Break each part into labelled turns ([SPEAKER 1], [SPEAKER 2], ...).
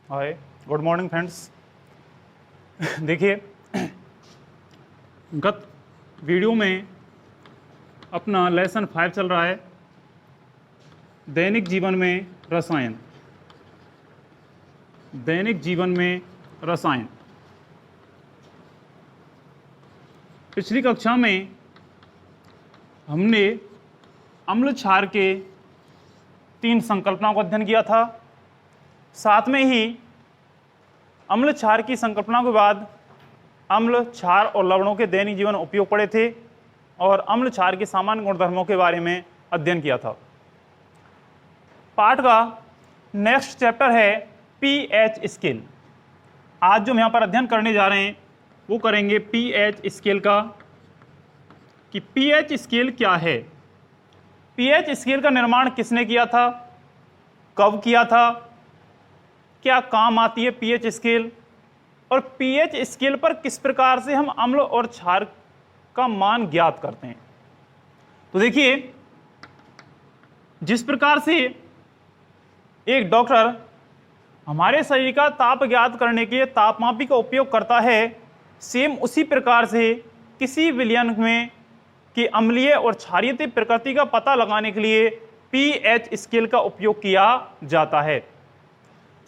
[SPEAKER 1] हाय, good morning friends. देखिए, गत video में अपना लेसन 5 चल रहा है, दैनिक जीवन में रसायन। दैनिक जीवन में रसायन। पिछली कक्षा में हमने अम्ल क्षार के 3 संकल्पनाओं का अध्ययन किया था। साथ में ही अम्ल क्षार की संकल्पना के बाद अम्ल क्षार और लवणों के दैनिक जीवन उपयोग पढ़े थे और अम्ल क्षार के सामान्य गुणधर्मों के बारे में अध्ययन किया था। पाठ का नेक्स्ट चैप्टर है पीएच स्केल। आज जो हम यहाँ पर अध्ययन करने जा रहे हैं वो करेंगे पीएच स्केल का, कि पीएच स्केल क्या है, पीएच स्केल का निर्माण किसने किया था, कब किया था, क्या काम आती है पीएच स्केल, और पीएच स्केल पर किस प्रकार से हम अम्ल और क्षार का मान ज्ञात करते हैं। तो देखिए, जिस प्रकार से एक डॉक्टर हमारे शरीर का ताप ज्ञात करने के लिए तापमापी का उपयोग करता है, सेम उसी प्रकार से किसी विलयन में कि अम्लीय और क्षारीय प्रकृति का पता लगाने के लिए पीएच स्केल का उपयोग किया जाता है।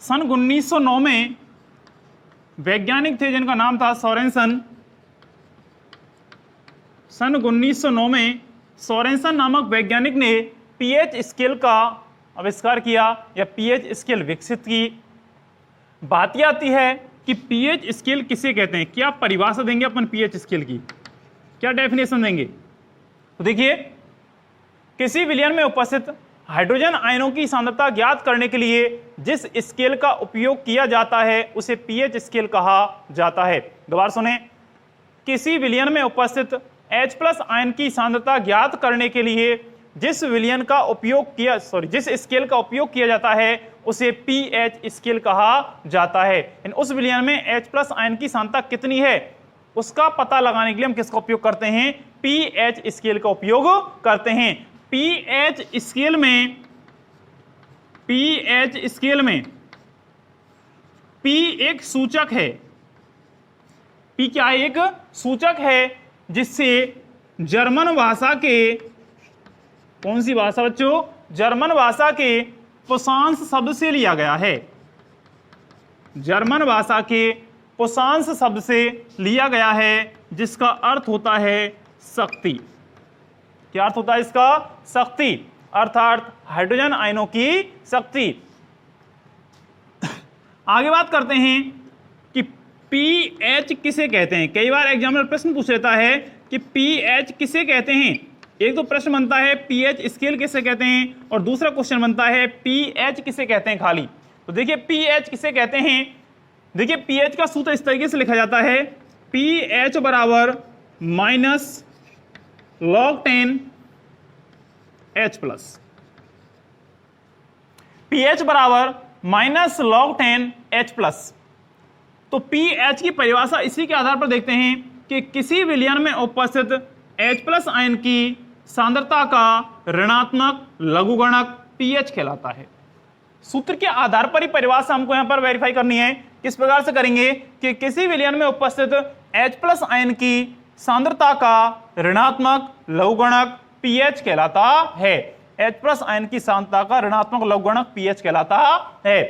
[SPEAKER 1] सन 1909 में वैज्ञानिक थे जिनका नाम था सोरेनसन। सन 1909 में सोरेनसन नामक वैज्ञानिक ने पीएच स्केल का आविष्कार किया या पीएच स्केल विकसित की। बात यह आती है कि पीएच स्केल किसे कहते हैं, क्या परिभाषा देंगे अपन पीएच स्केल की, क्या डेफिनेशन देंगे। तो देखिए, किसी विलयन में उपस्थित हाइड्रोजन आयनों की सांद्रता ज्ञात करने के लिए जिस स्केल का उपयोग किया जाता है उसे पीएच स्केल कहा जाता है। दोबारा सुने, किसी विलयन में उपस्थित H+ आयन की सांद्रता ज्ञात करने के लिए जिस स्केल का उपयोग किया जाता है उसे पीएच स्केल कहा जाता है। उस विलयन में H+ आयन की सांद्रता कितनी है उसका पता लगाने के लिए हम किसका उपयोग करते हैं, पीएच स्केल का उपयोग करते हैं। पीएच स्केल में पी एक सूचक है। पी क्या है, एक सूचक है जिससे जर्मन भाषा के, कौन सी भाषा बच्चों, जर्मन भाषा के पुशांस शब्द से लिया गया है। जर्मन भाषा के पुशांस शब्द से लिया गया है जिसका अर्थ होता है शक्ति। क्या अर्थ होता है इसका, शक्ति, अर्थात हाइड्रोजन आयनों की शक्ति। आगे बात करते हैं कि पीएच किसे कहते हैं। कई बार एग्जामिनर प्रश्न पूछ लेता है कि पीएच किसे कहते हैं। एक तो प्रश्न बनता है पीएच स्केल किसे कहते हैं और दूसरा क्वेश्चन बनता है पीएच किसे कहते हैं खाली। तो देखिए, पीएच किसे कहते हैं। देखिए, पीएच का सूत्र इस तरीके से लिखा जाता है, पीएच बराबर -log10 H+। pH बराबर -log10 H+। तो pH की परिभाषा इसी के आधार पर देखते हैं कि किसी विलयन में उपस्थित H+ आयन की सांद्रता का ऋणात्मक लघुगणक pH कहलाता है। सूत्र के आधार पर ही परिभाषा हमको यहां पर वेरीफाई करनी है। किस प्रकार से करेंगे कि किसी विलयन में उपस्थित H+ आयन की सांद्रता का ऋणात्मक लघुगणक pH कहलाता है। H+ आयन की सांद्रता का ऋणात्मक लघुगणक pH कहलाता है।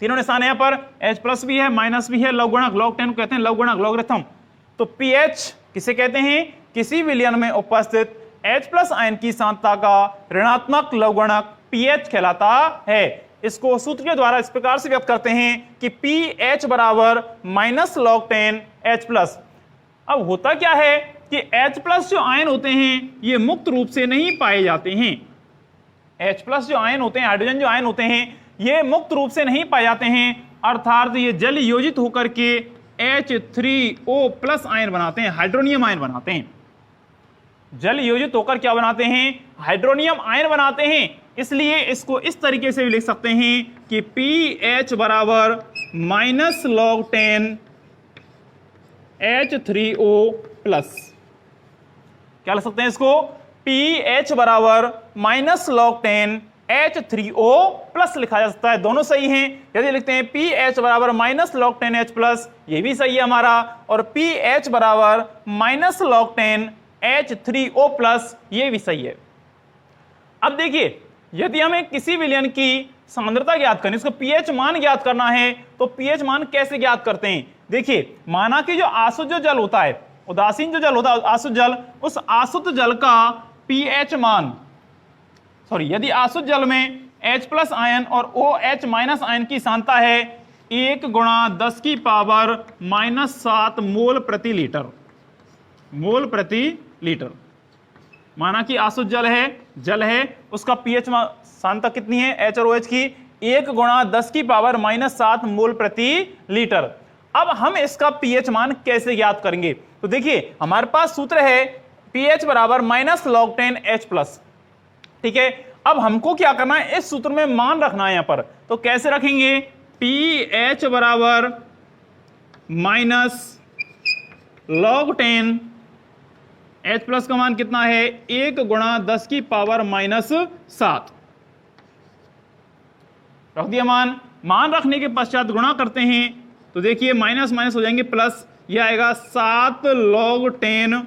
[SPEAKER 1] तीनों निशान यहां पर H+ भी है, माइनस भी है, लघुगणक, log10 को कहते हैं लघुगणक, लॉगरिथम। तो pH किसे कहते हैं, किसी विलयन में उपस्थित H+ आयन की सांद्रता का ऋणात्मक लघुगणक pH कहलाता है। इसको सूत्र के द्वारा इस प्रकार से व्यक्त करते हैं कि pH बराबर -log10 H+। अब होता क्या है कि H+ जो आयन होते हैं ये मुक्त रूप से नहीं पाए जाते हैं। H+ जो आयन होते हैं, हाइड्रोजन जो आयन होते हैं, ये मुक्त रूप से नहीं पाए जाते हैं, अर्थात ये जल योजित होकर के H3O+ आयन बनाते हैं, हाइड्रोनियम आयन बनाते हैं। जल योजित होकर क्या बनाते हैं, हाइड्रोनियम आयन बनाते हैं। इसलिए इसको इस तरीके से भी लिख सकते हैं कि pH बराबर -log10 H3O+। क्या लिख सकते हैं इसको, pH बराबर -log10 H3O+ लिखा जा सकता है, दोनों सही हैं। यदि लिखते हैं pH बराबर -log10H+, ये भी सही है हमारा, और pH बराबर -log10H3O+, ये भी सही है। अब देखिए, यदि हमें किसी विलयन की सांद्रता ज्ञात करनी, इसका pH मान ज्ञात करना है, तो pH मान कैसे ज्ञात करते हैं? देखिए, माना कि जो आसुत जो जल होता है, उदासीन जो जल होता है आसुत जल, उस आसुत जल का pH मान, यदि आसुत जल में H+ आयन और OH- आयन की सांद्रता है 1 × 10⁻⁷ मोल प्रति लीटर। माना कि आसुत जल है, उसका pH सांद्रता कितनी है H और OH की? 1 × 10⁻⁷ मोल प्रति लीटर। अब हम इसका pH मान कैसे ज्ञात करेंगे? तो देखिए, हमारे पास सूत्र है pH बराबर -log10H+, ठीक है। अब हमको क्या करना है, इस सूत्र में मान रखना है यहां पर। तो कैसे रखेंगे? pH बराबर -log10H+ का मान कितना है? 1 × 10⁻⁷ रख दिया मान रखने के पश्चात गुणा करते हैं, तो देखिए माइनस माइनस हो जाएंगे प्लस, ये आएगा 7 log 10।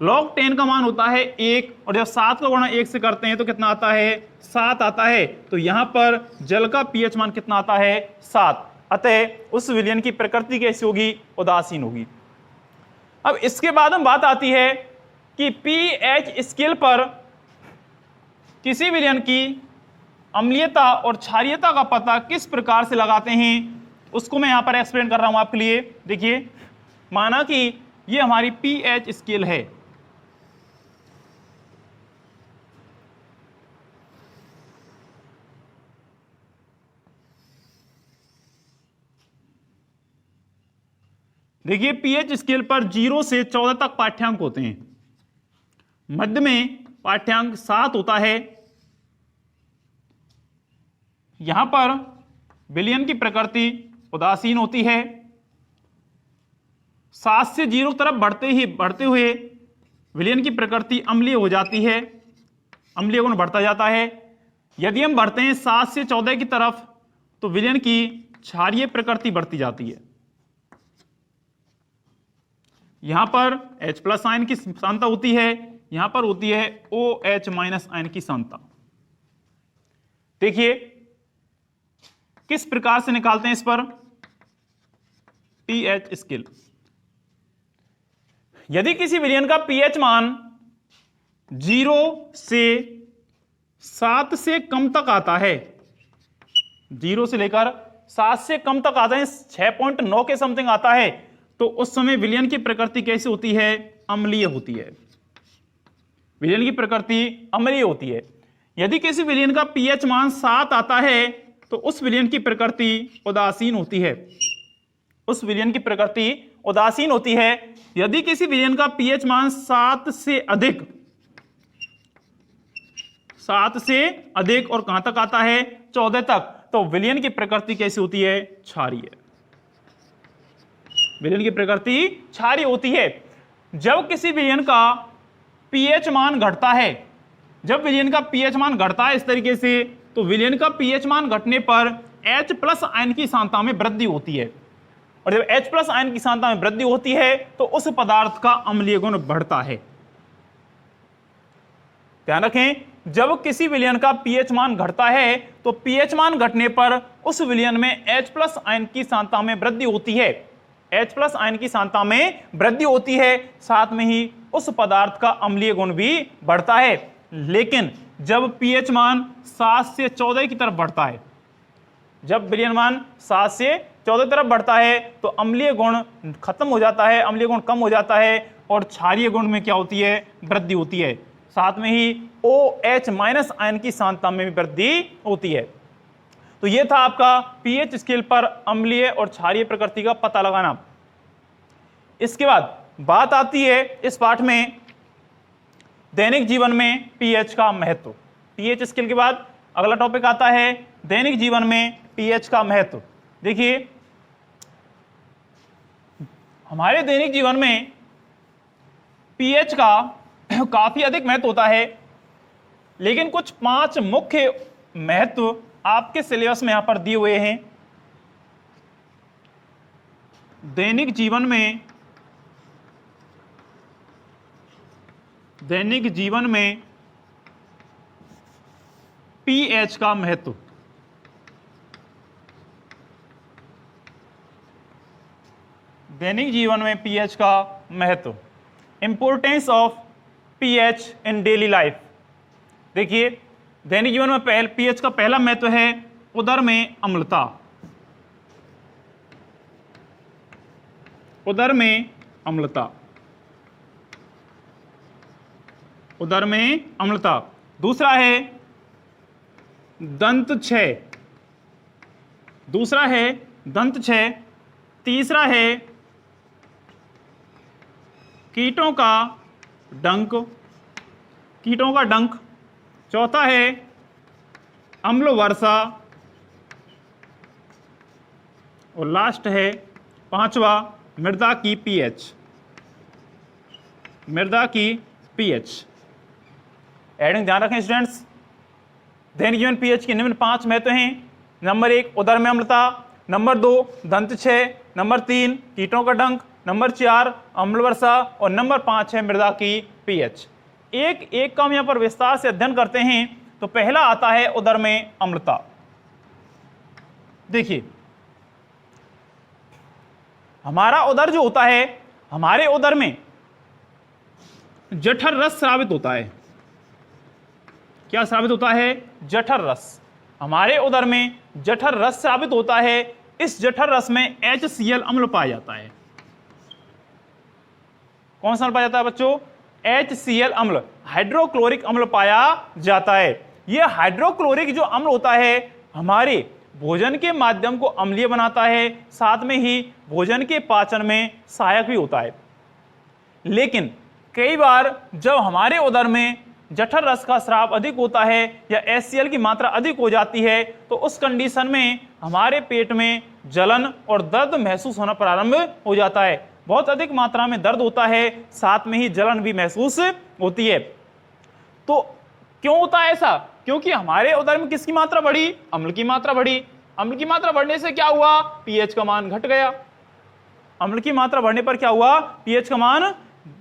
[SPEAKER 1] log 10 का मान होता है 1, और जब 7 का गुणा 1 से करते हैं तो कितना आता है? 7 आता है। तो यहां पर जल का pH मान कितना आता है? 7। अतः उस विलयन की प्रकृति कैसी होगी? उदासीन होगी। अब इसके बाद हम बात आती है कि pH स्केल पर किसी विलयन की अम्लीयता और क्षारीयता का पता किस प्रकार से लगाते हैं, उसको मैं यहां पर एक्सप्लेन कर रहा हूं आपके लिए। देखिए, माना कि ये हमारी pH स्केल है, देखिए pH स्केल पर 0 से 14 तक पाठ्यांक होते हैं। मध्य में पाठ्यांक 7 होता है। यहां पर विलयन की प्रकृति उदासीन होती है। 7 से 0 तरफ बढ़ते हुए विलयन की प्रकृति अम्लीय हो जाती है, अम्लीय गुण बढ़ता जाता है। यदि हम बढ़ते हैं 7 से 14 की तरफ, तो विलयन की क्षारीय प्रकृति बढ़ती जाती है। यहां पर H+ आयन की सांद्रता होती है, यहां पर होती है OH- आयन की सांद्रता। देखिए किस प्रकार से निकालते हैं इस पर pH स्केल। यदि किसी विलयन का pH मान 0 से 7 से कम तक आता है, 0 से लेकर 7 से कम तक आता है, 6.9 के समथिंग आता है, तो उस समय विलयन की प्रकृति कैसी होती है? अम्लीय होती है। विलयन की प्रकृति अम्लीय होती है। यदि किसी विलयन का pH मान 7 आता है, तो उस विलयन की प्रकृति उदासीन होती है। उस विलयन की प्रकृति उदासीन होती है। यदि किसी विलयन का pH मान 7 से अधिक और कहां तक आता है? 14 तक, तो विलयन की प्रकृति कैसी होती है? क्षारीय। विलयन की प्रकृति क्षारीय होती है। जब किसी विलयन का pH मान घटता है, जब विलयन का pH मान घटता है इस तरीके से, तो विलयन का pH मान घटने पर H+ आयन की सांद्रता में वृद्धि होती है, और जब H+ आयन की सांद्रता में वृद्धि होती है तो उस पदार्थ का अम्लीय गुण बढ़ता है। ध्यान रखें, जब किसी विलयन का pH मान घटता है, तो pH मान घटने पर उस विलयन में H+ आयन की सांद्रता में वृद्धि होती है। H+ आयन की सांद्रता में वृद्धि होती है, साथ में ही उस पदार्थ का अम्लीय गुण भी बढ़ता है। लेकिन जब pH मान 7 से 14 की तरफ बढ़ता है, जब विलयन मान 7 से 14 तरफ बढ़ता है, तो अम्लीय गुण खत्म हो जाता है, अम्लीय गुण कम हो जाता है, और क्षारीय गुण में क्या होती है? वृद्धि होती है। साथ में ही OH- आयन की सांद्रता में भी वृद्धि होती है। तो यह था आपका pH स्केल पर अम्लीय और क्षारीय प्रकृति का पता लगाना। इसके बाद बात आती है इस पाठ में दैनिक जीवन में pH का महत्व। pH स्केल के बाद अगला टॉपिक आता है दैनिक जीवन में pH का महत्व। देखिए, हमारे दैनिक जीवन में pH का काफी अधिक महत्व होता है, लेकिन कुछ 5 मुख्य महत्व आपके सिलेबस में यहां पर दिए हुए हैं। दैनिक जीवन में पीएच का महत्व। दैनिक जीवन में पीएच का महत्व, importance of pH in daily life. देखिए, दैनिक जीवन में पीएच का पहला महत्व है उदर में अम्लता। उदर में अम्लता, उदर में अम्लता। दूसरा है दंत क्षय, दूसरा है दंत क्षय। तीसरा है कीटों का डंक, कीटों का डंक। चौथा है अम्ल वर्षा, और लास्ट है 5वां मृदा की पीएच, मृदा की पीएच। एडिंग ध्यान रखें स्टूडेंट्स, दैनिक जीवन पीएच के निम्न 5 महत्व हैं। नंबर 1 उदर में अम्लता, नंबर 2 दंत क्षय, नंबर 3 कीटों का डंक, नंबर 4 अम्ल वर्षा, और नंबर 5 है मृदा की पीएच। एक एक का हम यहां पर विस्तार से अध्ययन करते हैं। तो पहला आता है उदर में अम्लता। देखिए, हमारा उदर जो होता है, हमारे उदर में जठर रस स्रावित होता है। क्या स्रावित होता है? जठर रस। हमारे उदर में जठर रस स्रावित होता है। इस जठर रस में HCl अम्ल पाया जाता है। कौन सा अम्ल पाया जाता है बच्चों? HCl अम्ल, हाइड्रोक्लोरिक अम्ल पाया जाता है। यह हाइड्रोक्लोरिक जो अम्ल होता है हमारे भोजन के माध्यम को अम्लीय बनाता है, साथ में ही भोजन के पाचन में सहायक भी होता है। लेकिन कई बार जब हमारे उदर में जठर रस का स्राव अधिक होता है या HCl की मात्रा अधिक हो जाती है, तो उस कंडीशन में हमारे पेट में जलन और दर्द महसूस होना प्रारंभ हो जाता है। बहुत अधिक मात्रा में दर्द होता है, साथ में ही जलन भी महसूस होती है। तो क्यों होता है ऐसा? क्योंकि हमारे उदर में किसकी मात्रा बढ़ी? अम्ल की मात्रा बढ़ी। अम्ल की मात्रा बढ़ने से क्या हुआ? पीएच का मान घट गया। अम्ल की मात्रा बढ़ने पर क्या हुआ? पीएच का मान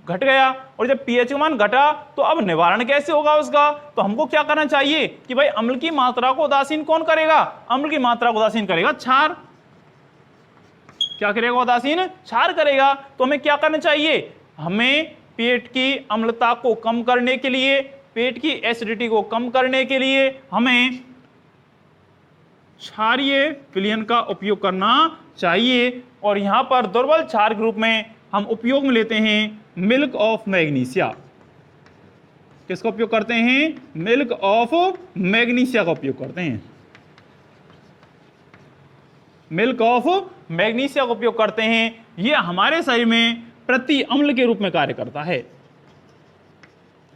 [SPEAKER 1] घट गया। और जब पीएच का मान घटा तो अब निवारण कैसे होगा उसका? तो हमको क्या करना चाहिए कि भाई अम्ल की मात्रा को उदासीन कौन करेगा? अम्ल की मात्रा को उदासीन करेगा क्षार। क्या करेगा? उदासीन क्षार करेगा। तो हमें क्या करना चाहिए? हमें पेट की अम्लता को कम करने के लिए, पेट की एसिडिटी को कम करने के लिए हमें क्षारीय विलयन का उपयोग करना चाहिए। और यहां पर दुर्बल क्षार के रूप में हम उपयोग में लेते हैं मिल्क ऑफ मैग्नीशिया। किसका उपयोग करते हैं? मिल्क ऑफ मैग्नीशिया का उपयोग करते हैं। मिल्क ऑफ मैग्नीशिया का उपयोग करते हैं। यह हमारे शरीर में प्रति अम्ल के रूप में कार्य करता है।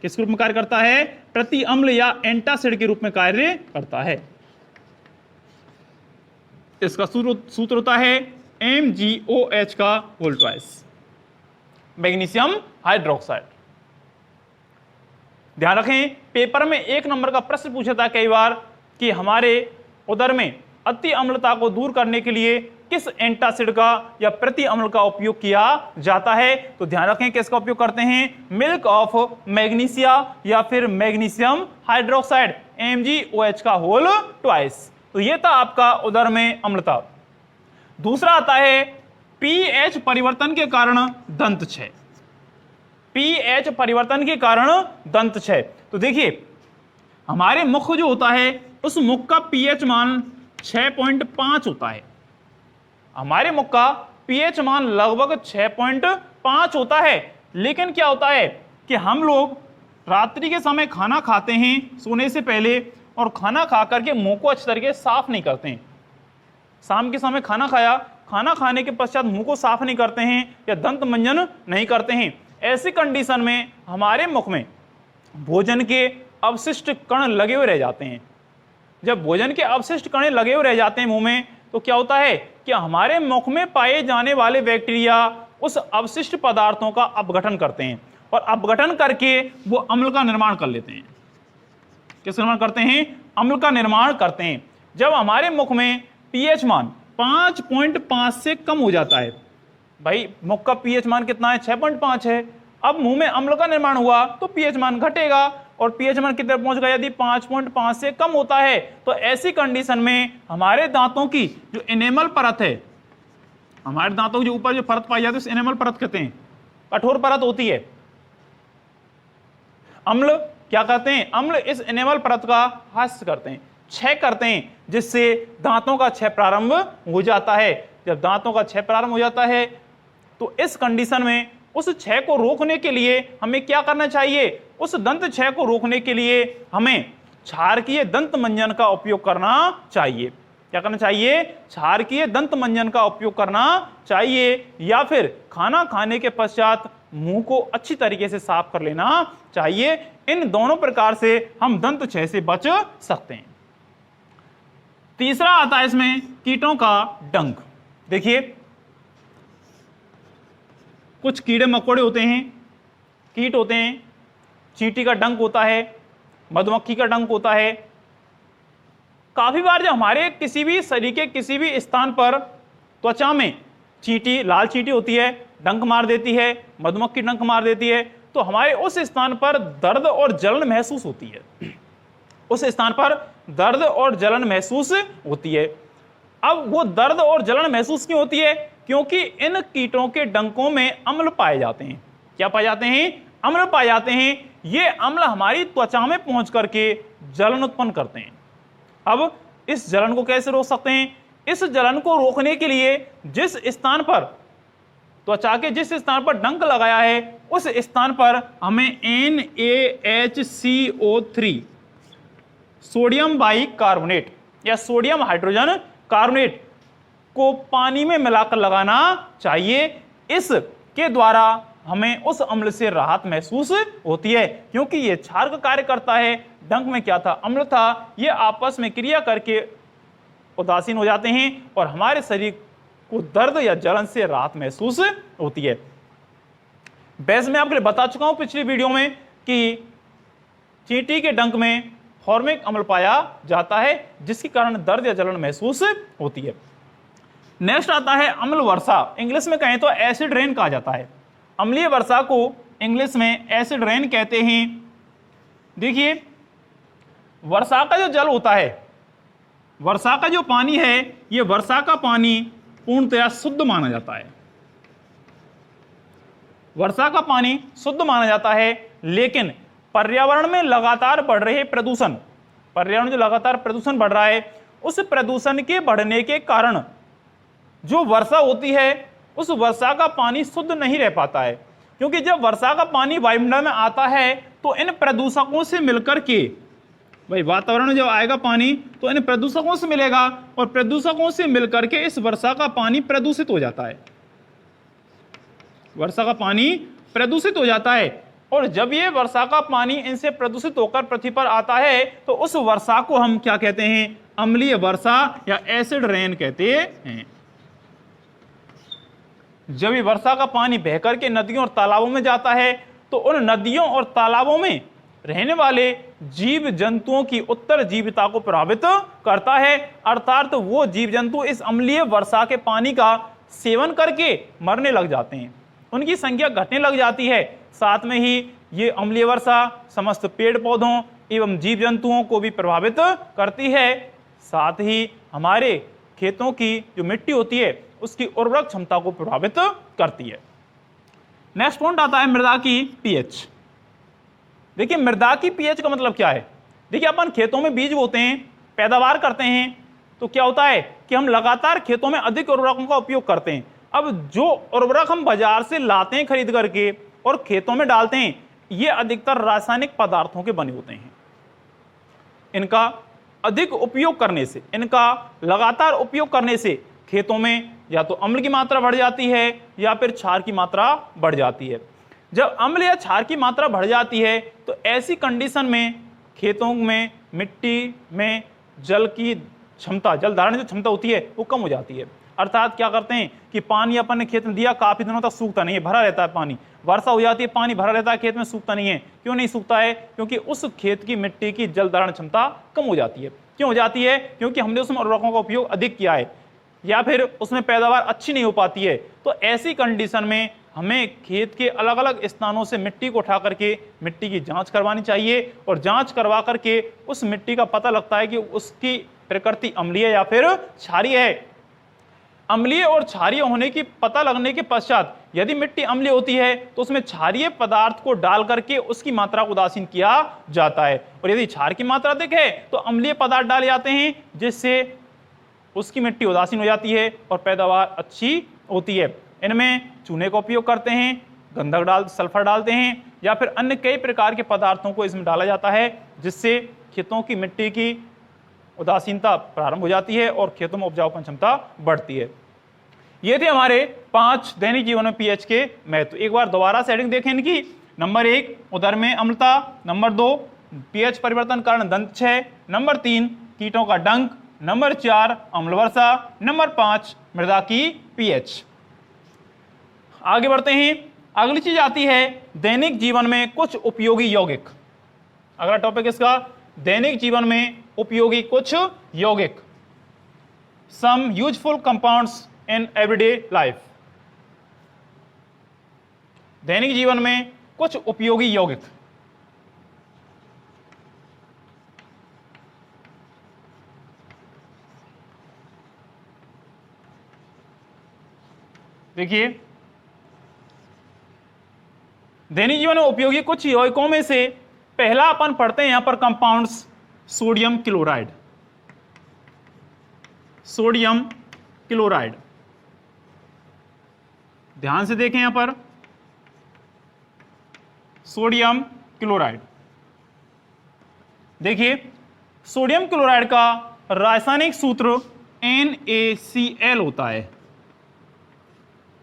[SPEAKER 1] किस रूप में कार्य करता है? प्रति अम्ल या एंटासिड के रूप में कार्य करता है। इसका सूत्र होता है MgOH का होल ट्वाइस, मैग्नीशियम हाइड्रोक्साइड। ध्यान रखें, पेपर में 1 नंबर का प्रश्न पूछा था कई बार कि हमारे उदर में अति अम्लता को दूर करने के लिए किस एंटासिड का या प्रति अम्ल का उपयोग किया जाता है? तो ध्यान रखें किसका उपयोग करते हैं? मिल्क ऑफ मैग्नीशिया या फिर मैग्नीशियम हाइड्रोक्साइड, MgOH का होल ट्वाइस। तो यह था आपका उदर में अम्लता। दूसरा आता है पीएच परिवर्तन के कारण दंत क्षय। पीएच परिवर्तन के कारण दंत क्षय। तो देखिए, हमारे मुख जो होता है उस मुख का पीएच मान 6.5 होता है। हमारे मुख का पीएच मान लगभग 6.5 होता है। लेकिन क्या होता है कि हम लोग रात्रि के समय खाना खाते हैं सोने से पहले, और खाना खा करके मुंह को अच्छी तरीके से साफ नहीं करते हैं। शाम के समय खाना खाया, खाना खाने के पश्चात मुंह को साफ नहीं करते हैं या दंत मंजन नहीं करते हैं। ऐसी कंडीशन में हमारे मुख में भोजन के अवशिष्ट कण लगे हुए रह जाते हैं। जब भोजन के अवशिष्ट कण लगे हुए रह जाते हैं मुंह में, तो क्या होता है कि हमारे मुख में पाए जाने वाले बैक्टीरिया उस अवशिष्ट पदार्थों का अपघटन करते हैं, और अपघटन करके वो अम्ल का निर्माण कर लेते हैं। किसका निर्माण करते हैं? अम्ल का निर्माण करते हैं। जब हमारे मुख में पीएच मान 5.5 से कम हो जाता है, भाई मुख का पीएच मान कितना है? 6.5 है। अब मुंह में अम्ल का निर्माण हुआ तो पीएच मान घटेगा, और पीएच मान कितने पहुंच गया? यदि 5.5 से कम होता है तो ऐसी कंडीशन में हमारे दांतों की जो एनेमल परत है, हमारे दांतों के जो ऊपर जो परत पाई जाती है उस एनेमल परत कहते हैं, कठोर परत होती है। अम्ल क्या करते हैं? अम्ल इस एनेमल परत का ह्रास करते हैं, क्षय करते हैं, जिससे दांतों का क्षय प्रारंभ हो जाता है। जब दांतों का क्षय प्रारंभ हो जाता है तो इस कंडीशन में उस क्षय को रोकने के लिए हमें क्या करना चाहिए? उस दंत क्षय को रोकने के लिए हमें क्षारकीय दंत मंजन का उपयोग करना चाहिए। क्या करना चाहिए? क्षारकीय दंत मंजन का उपयोग करना चाहिए, या फिर खाना खाने के पश्चात मुंह को अच्छी तरीके से साफ कर लेना चाहिए। इन दोनों प्रकार से हम दंत क्षय से बच सकते हैं। तीसरा आता है इसमें कीटों का डंक। देखिए, कुछ कीड़े मकोड़े होते हैं, कीट होते हैं, चींटी का डंक होता है, मधुमक्खी का डंक होता है। काफी बार जब हमारे किसी भी शरीर के किसी भी स्थान पर त्वचा में चींटी, लाल चींटी होती है, डंक मार देती है, मधुमक्खी डंक मार देती है, तो हमारे उस स्थान पर दर्द और जलन महसूस होती है। उस स्थान पर दर्द और जलन महसूस होती है। अब वो दर्द और जलन महसूस क्यों होती है? क्योंकि इन कीटों के डंकों में अम्ल पाए जाते हैं। क्या पाए जाते हैं? अम्ल पाए जाते हैं। ये अम्ल हमारी त्वचा में पहुंच करके जलन उत्पन्न करते हैं। अब इस जलन को कैसे रोक सकते हैं? इस जलन को रोकने के लिए जिस स्थान पर त्वचा के जिस स्थान पर डंक लगाया है उस स्थान पर हमें NaHCO3 सोडियम बाइकार्बोनेट या सोडियम हाइड्रोजन कार्बोनेट को पानी में मिलाकर लगाना चाहिए। इसके द्वारा हमें उस अम्ल से राहत महसूस होती है, क्योंकि ये क्षार का कार्य करता है। डंक में क्या था? अम्ल था। ये आपस में क्रिया करके उदासीन हो जाते हैं और हमारे शरीर को दर्द या जलन से राहत महसूस होती है। वैसे मैं आपके लिए बता चुका हूं पिछली वीडियो में कि चींटी के डंक में फॉर्मिक अम्ल पाया जाता है, जिसके कारण दर्द या जलन महसूस होती है। नेक्स्ट आता है अम्ल वर्षा। इंग्लिश में कहें तो एसिड रेन कहा जाता है। अम्लीय वर्षा को इंग्लिश में एसिड रेन कहते हैं। देखिए, वर्षा का जो जल होता है, वर्षा का जो पानी है, ये वर्षा का पानी पूर्णतया शुद्ध माना जाता है। वर्षा का पानी शुद्ध माना जाता है, लेकिन पर्यावरण में लगातार बढ़ रहे प्रदूषण, पर्यावरण जो लगातार प्रदूषण बढ़ रहा है, उस प्रदूषण के बढ़ने के कारण जो वर्षा होती है उस वर्षा का पानी शुद्ध नहीं रह पाता है। क्योंकि जब वर्षा का पानी वायुमंडल में आता है तो इन प्रदूषकों से मिलकर के, भाई वातावरण में जब आएगा पानी तो इन प्रदूषकों से मिलेगा, और प्रदूषकों से मिलकर के इस वर्षा का पानी प्रदूषित हो जाता है। वर्षा का पानी प्रदूषित हो जाता है, और जब ये वर्षा का पानी इनसे प्रदूषित होकर पृथ्वी पर आता है तो उस वर्षा को हम क्या कहते हैं? अम्लीय वर्षा या एसिड रेन कहते हैं। जब ये वर्षा का पानी बहकर के नदियों और तालाबों में जाता है तो उन नदियों और तालाबों में रहने वाले जीव जंतुओं की उत्तर जीविता को प्रभावित करता है। अर्थात वो जीव जंतु इस अम्लीय वर्षा के पानी का सेवन करके मरने लग जाते हैं, उनकी संख्या घटने लग जाती है। साथ में ही ये अम्लीय वर्षा समस्त पेड़ पौधों एवं जीव जंतुओं को भी प्रभावित करती है। साथ ही हमारे खेतों की जो मिट्टी होती है उसकी उर्वरक क्षमता को प्रभावित करती है। नेक्स्ट पॉइंट आता है मृदा की पीएच। देखिए, मृदा की पीएच का मतलब क्या है? देखिए, अपन खेतों में बीज बोते हैं, पैदावार करते हैं, तो क्या होता है कि हम लगातार खेतों में अधिक उर्वरकों का उपयोग करते हैं। अब जो उर्वरक हम बाजार से लाते हैं खरीद करके और खेतों में डालते हैं, ये अधिकतर रासायनिक पदार्थों के बने होते हैं। इनका अधिक उपयोग करने से, इनका लगातार उपयोग करने से खेतों में या तो अम्ल की मात्रा बढ़ जाती है या फिर क्षार की मात्रा बढ़ जाती है। जब अम्ल या क्षार की मात्रा बढ़ जाती है तो ऐसी कंडीशन में खेतों में मिट्टी में जल की क्षमता, जल धारण की क्षमता होती है वो कम हो जाती है। अर्थात क्या करते हैं कि पानी अपन ने खेत में दिया, काफी दिनों तक सूखता नहीं है, भरा रहता है पानी, वर्षा हो जाती है, पानी भरा रहता है खेत में, सूखता नहीं है। क्यों नहीं सूखता है? क्योंकि उस खेत की मिट्टी की जल धारण क्षमता कम हो जाती है। क्यों हो जाती है? क्योंकि हमने उसमें उर्वरकों का उपयोग अधिक किया है या फिर उसमें पैदावार अच्छी नहीं हो पाती है। तो ऐसी कंडीशन में हमें खेत के अलग अलग स्थानों से मिट्टी को उठा करके मिट्टी की जांच करवानी चाहिए, और जांच करवा करके उस मिट्टी का पता लगता है कि उसकी प्रकृति अम्लीय या फिर क्षारीय है। अम्लीय और क्षारीय होने की पता लगने के पश्चात यदि मिट्टी अम्लीय होती है तो उसमें क्षारीय पदार्थ को डाल करके उसकी मात्रा को उदासीन किया जाता है, और यदि क्षार की मात्रा अधिक है तो अम्लीय पदार्थ डाले जाते हैं, जिससे उसकी मिट्टी उदासीन हो जाती है और पैदावार अच्छी होती है। इनमें चूने का उपयोग करते हैं, गंधक सल्फर डालते हैं, या फिर अन्य कई प्रकार के पदार्थों को इसमें डाला जाता है, जिससे खेतों की मिट्टी की उदासीनता प्रारंभ हो जाती है और खेतों में उपजाऊपन क्षमता बढ़ती है। ये थे हमारे 5 दैनिक जीवन में पीएच के महत्व। एक बार दोबारा सेटिंग देखें इनकी। नंबर 1 उदर में अम्लता, नंबर 2 पीएच परिवर्तन कारण दंतक्षय, नंबर 3 कीटों का डंक, नंबर 4 अम्ल वर्षा, नंबर 5 मृदा की पीएच। आगे बढ़ते हैं। अगली चीज आती है दैनिक जीवन में कुछ उपयोगी यौगिक। अगला टॉपिक इसका दैनिक जीवन में उपयोगी कुछ यौगिक, some useful compounds in everyday life. दैनिक जीवन में कुछ उपयोगी यौगिक। देखिए, दैनिक जीवन में उपयोगी कुछ यौगिकों में से पहला अपन पढ़ते हैं यहां पर compounds, sodium chloride. Sodium chloride, ध्यान से देखें यहां पर, सोडियम क्लोराइड। देखिए, सोडियम क्लोराइड का रासायनिक सूत्र NaCl होता है।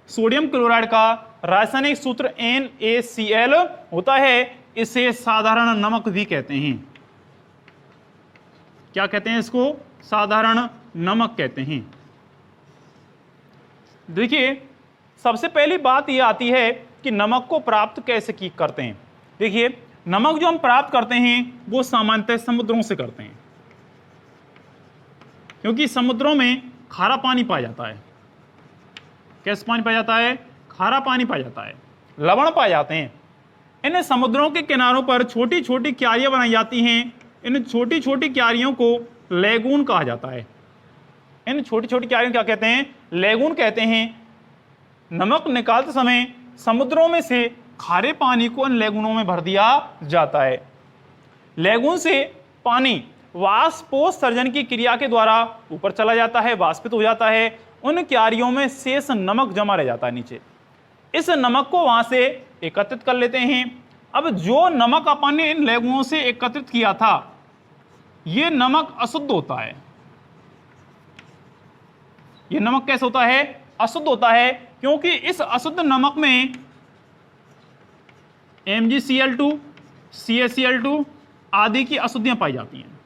[SPEAKER 1] सोडियम क्लोराइड का रासायनिक सूत्र NaCl होता है। इसे साधारण नमक भी कहते हैं। क्या कहते हैं इसको? साधारण नमक कहते हैं। देखिए, सबसे पहली बात यह आती है कि नमक को प्राप्त कैसे करते हैं। देखिए, नमक जो हम प्राप्त करते हैं वो सामान्यतः समुद्रों से करते हैं, क्योंकि समुद्रों में खारा पानी पाया जाता है। कैसा पानी पाया जाता है? खारा पानी पाया जाता है, लवण पाए जाते हैं। इन समुद्रों के किनारों पर छोटी छोटी क्यारियां बनाई जाती हैं। इन छोटी छोटी क्यारियों को लेगून कहा जाता है। इन छोटी छोटी क्यारियों क्या कहते हैं? लेगून कहते हैं। नमक निकालते समय समुद्रों में से खारे पानी को इन लेगूनों में भर दिया जाता है। लेगून से पानी वाष्पोत्सर्जन की क्रिया के द्वारा ऊपर चला जाता है, वाष्पित हो जाता है। उन क्यारियों में शेष नमक जमा रह जाता है नीचे। इस नमक को वहां से एकत्रित कर लेते हैं। अब जो नमक अपन ने इन लेगूनों से एकत्रित किया था, यह नमक अशुद्ध होता है। यह नमक कैसे होता है? अशुद्ध होता है, क्योंकि इस अशुद्ध नमक में MgCl2, CaCl2 आदि की अशुद्धियां पाई जाती हैं।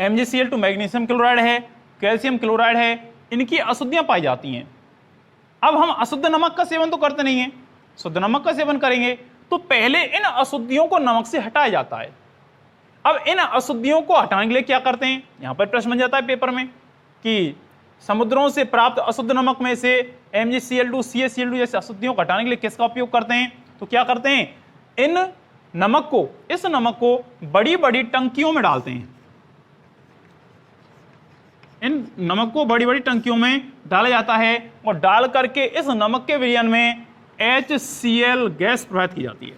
[SPEAKER 1] MgCl2 मैग्नीशियम क्लोराइड है, कैल्शियम क्लोराइड है, इनकी अशुद्धियां पाई जाती हैं। अब हम अशुद्ध नमक का सेवन तो करते नहीं है, शुद्ध नमक का सेवन करेंगे, तो पहले इन अशुद्धियों को नमक से हटाया जाता है। अब इन अशुद्धियों को हटाने के लिए क्या करते हैं? यहां पर प्रश्न बन जाता है पेपर में कि समुद्रों से प्राप्त अशुद्ध नमक में से MgCl2, CaCl2 जैसे अशुद्धियों को हटाने के लिए किसका उपयोग करते हैं? तो क्या करते हैं? इन नमक को, इस नमक को बड़ी बड़ी टंकियों में डालते हैं। इन नमक को बड़ी बड़ी टंकियों में डाला जाता है और डाल करके इस नमक के विलयन में HCl गैस प्रवाहित की जाती है।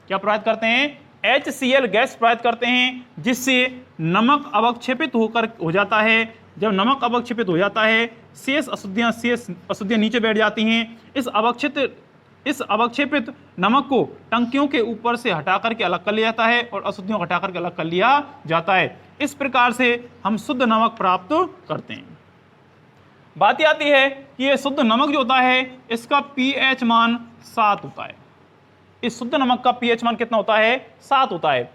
[SPEAKER 1] क्या प्रवाहित करते हैं? HCl गैस प्रवाहित करते हैं, जिससे नमक अवक्षेपित हो जाता है। जब नमक अवक्षेपित हो जाता है, शेष अशुद्धियां नीचे बैठ जाती हैं। इस अवक्षेपित नमक को टंकियों के ऊपर से हटा करके अलग कर लिया जाता है और अशुद्धियों को हटा करके अलग कर लिया जाता है। इस प्रकार से हम शुद्ध नमक प्राप्त करते हैं। बात यह आती है कि यह शुद्ध नमक जो होता है, इसका pH मान 7 होता है। इस शुद्ध नमक का pH मान कितना होता है? 7 होता है।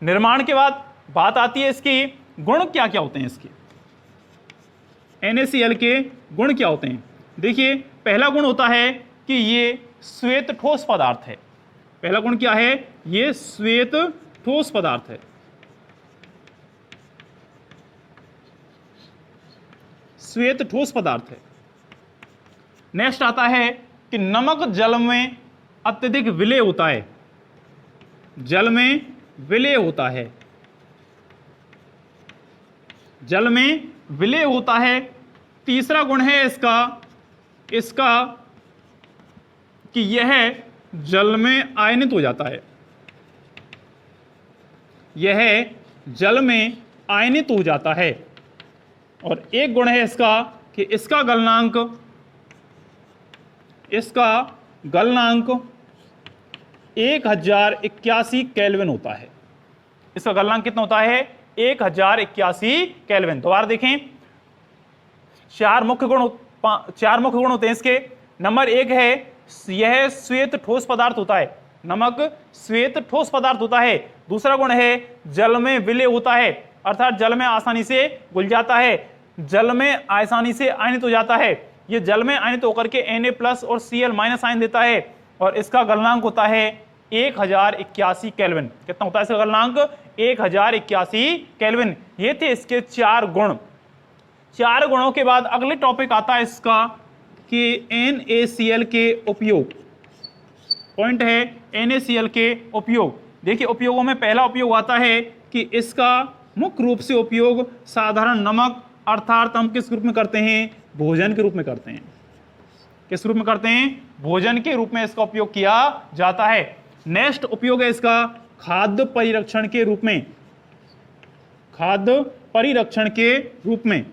[SPEAKER 1] निर्माण के बाद बात आती है इसकी गुण क्या क्या होते हैं इसके। NaCl के गुण क्या होते हैं? देखिए, पहला गुण होता है कि ये श्वेत ठोस पदार्थ है। पहला गुण क्या है? ये श्वेत ठोस पदार्थ है। श्वेत ठोस पदार्थ है। नेक्स्ट आता है कि नमक जल में अत्यधिक विलेय होता है। जल में विलेय होता है। जल में विलेय होता है। तीसरा गुण है इसका कि यह जल में आयनित हो जाता है। यह जल में आयनित हो जाता है। और एक गुण है इसका कि इसका गलनांक 1081 केल्विन होता है। इसका गलनांक कितना होता है? 1081 केल्विन। दोबारा देखें, चार मुख्य गुण होते हैं इसके। नंबर एक है, यह श्वेत ठोस पदार्थ होता है। नमक श्वेत ठोस पदार्थ होता है। दूसरा गुण है, जल में विलेय होता है, अर्थात जल में आसानी से घुल जाता है, जल में आसानी से आयनित हो जाता है। ये जल में आयनित होकर के Na+ और Cl- आयन देता है। और इसका गलनांक होता है 1081 केल्विन। कितना होता है इसका गलनांक? 1081 केल्विन। ये थे इसके चार गुण। चार गुणों के बाद अगले टॉपिक आता है इसका कि NaCl के उपयोग। पॉइंट है NaCl के उपयोग। देखिए, उपयोगों में पहला उपयोग आता है कि इसका मुख्य रूप से उपयोग साधारण नमक, अर्थात हम किस रूप में करते हैं? भोजन के रूप में करते हैं। किस रूप में करते हैं? भोजन के रूप में इसका उपयोग किया जाता है। नेक्स्ट उपयोग है इसका खाद्य परिरक्षण के रूप में। खाद्य परिरक्षण के रूप में,